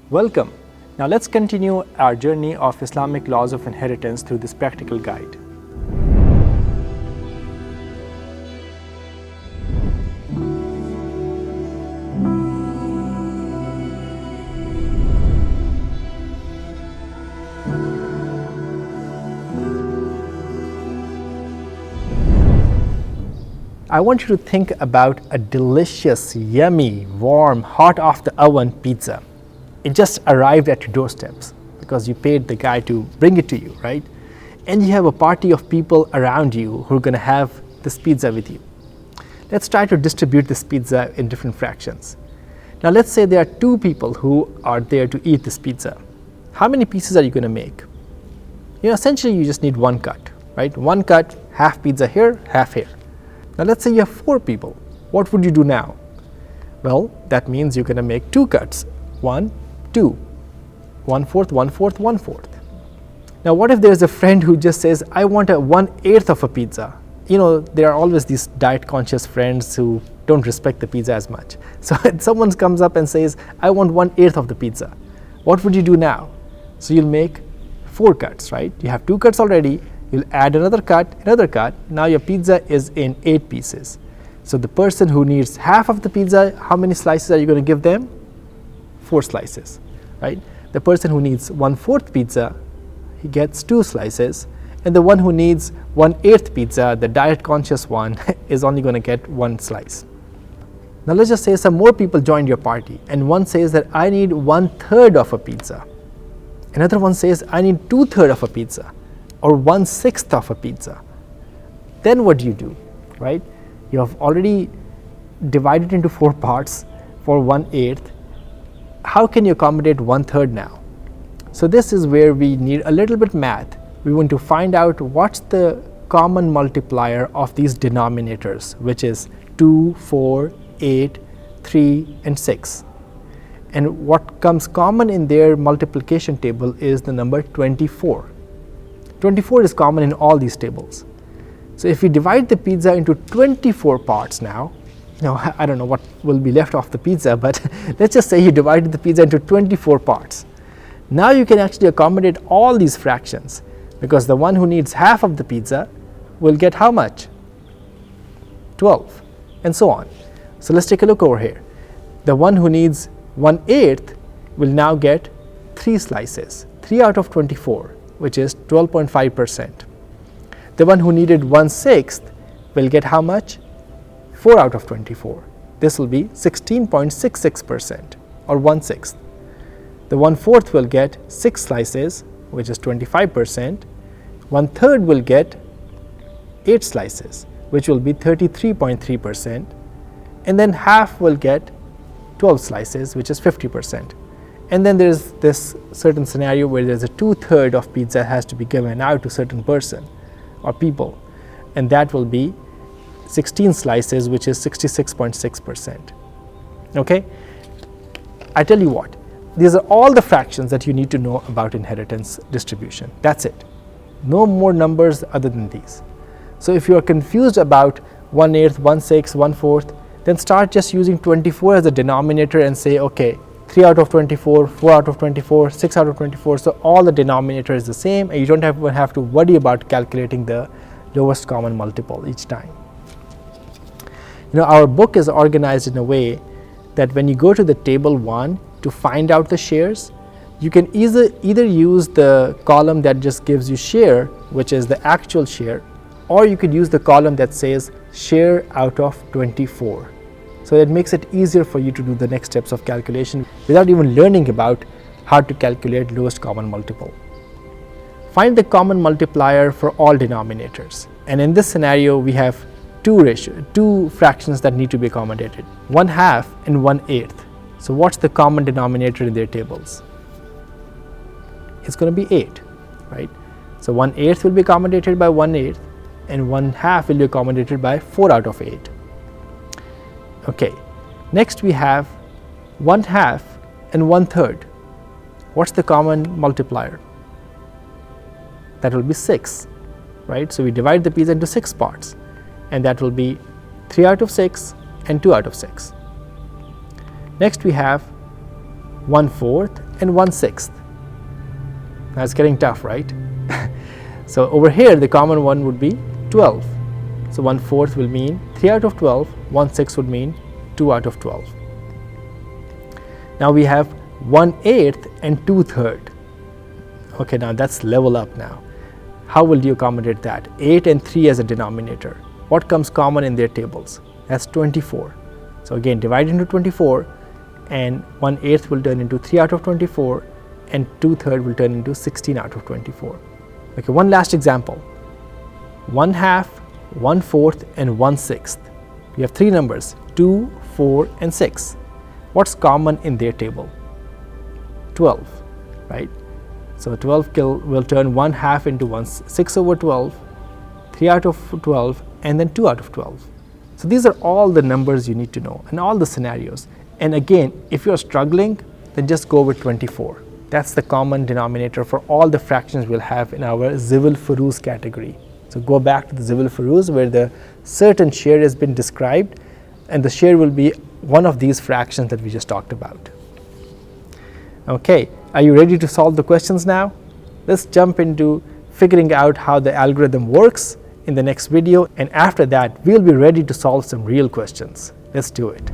Welcome. Now let's continue our journey of Islamic laws of inheritance through this practical guide. I want you to think about a delicious, yummy, warm, hot off the oven pizza. It just arrived at your doorsteps because you paid the guy to bring it to you, right? And you have a party of people around you who are going to have this pizza with you. Let's try to distribute this pizza in different fractions. Now let's say there are 2 people who are there to eat this pizza. How many pieces are you going to make? Essentially you just need 1 cut, right? 1 cut, half pizza here, half here. Now let's say you have 4 people. What would you do now? Well, that means you're going to make 2 cuts. 1, 2. 1/4, 1/4, 1/4. Now what if there's a friend who just says, I want a 1/8 of a pizza? There are always these diet conscious friends who don't respect the pizza as much. So someone comes up and says, I want 1/8 of the pizza. What would you do now? So you'll make 4 cuts, right? You have 2 cuts already. You'll add another cut, Now your pizza is in 8 pieces. So the person who needs half of the pizza, how many slices are you going to give them? 4 slices, right? The person who needs 1/4 pizza, he gets 2 slices. And the one who needs 1/8 pizza, the diet conscious one, is only going to get 1 slice. Now let's just say some more people joined your party and one says that I need 1/3 of a pizza. Another one says I need 2/3 of a pizza. Or 1/6 of a pizza. Then what do, right? You have already divided into 4 parts for 1/8. How can you accommodate 1/3 now? So this is where we need a little bit math. We want to find out what's the common multiplier of these denominators, which is 2, 4, 8, 3, and 6. And what comes common in their multiplication table is the number 24. 24 is common in all these tables. So if we divide the pizza into 24 parts now, I don't know what will be left of the pizza, but let's just say you divided the pizza into 24 parts. Now you can actually accommodate all these fractions because the one who needs half of the pizza will get how much? 12, and so on. So let's take a look over here. The one who needs 1/8 will now get 3 slices, 3 out of 24. Which is 12.5%. The one who needed 1/6 will get how much? 4 out of 24. This will be 16.66% or 1/6. The 1/4 will get 6 slices, which is 25%. 1/3 will get 8 slices, which will be 33.3%. And then half will get 12 slices, which is 50%. And then there's this certain scenario where there's a 2/3 of pizza has to be given out to certain person or people, and that will be 16 slices, which is 66.6%. Okay, I tell you what, these are all the fractions that you need to know about inheritance distribution. That's it. No more numbers other than these. So if you are confused about 1/8, 1/6, 1/4, then start just using 24 as a denominator and say, okay, 3 out of 24, 4 out of 24, 6 out of 24. So all the denominator is the same and you don't have to worry about calculating the lowest common multiple each time. Our book is organized in a way that when you go to the table 1 to find out the shares, you can either use the column that just gives you share, which is the actual share, or you could use the column that says share out of 24. So it makes it easier for you to do the next steps of calculation without even learning about how to calculate lowest common multiple. Find the common multiplier for all denominators. And in this scenario, we have 2 fractions that need to be accommodated, 1/2 and 1/8. So what's the common denominator in their tables? It's going to be 8, right? So 1/8 will be accommodated by 1/8 and 1/2 will be accommodated by 4 out of 8. Okay, next we have 1/2 and 1/3. What's the common multiplier? That will be 6, right? So we divide the pizza into 6 parts, and that will be 3 out of 6 and 2 out of 6. Next we have 1/4 and 1/6. Now it's getting tough, right? So over here the common one would be 12. So 1/4 will mean 3 out of 12, 1/6 would mean 2 out of 12. Now we have 1/8 and 2/3. Okay, now that's level up now. How will you accommodate that? 8 and 3 as a denominator. What comes common in their tables? That's 24. So again, divide into 24, and 1/8 will turn into 3 out of 24, and 2/3 will turn into 16 out of 24. Okay, one last example. 1/2, 1/4, and 1/6. We have three numbers, 2, 4, and 6. What's common in their table? 12, right? So 12 will turn 1/2 into 6 over 12, 3 out of 12, and then 2 out of 12. So these are all the numbers you need to know and all the scenarios. And again, if you're struggling, then just go with 24. That's the common denominator for all the fractions we'll have in our Zivil-Furuz category. So go back to the Zivil-Furuz where the certain share has been described, and the share will be one of these fractions that we just talked about. Okay, are you ready to solve the questions now? Let's jump into figuring out how the algorithm works in the next video, and after that we'll be ready to solve some real questions. Let's do it.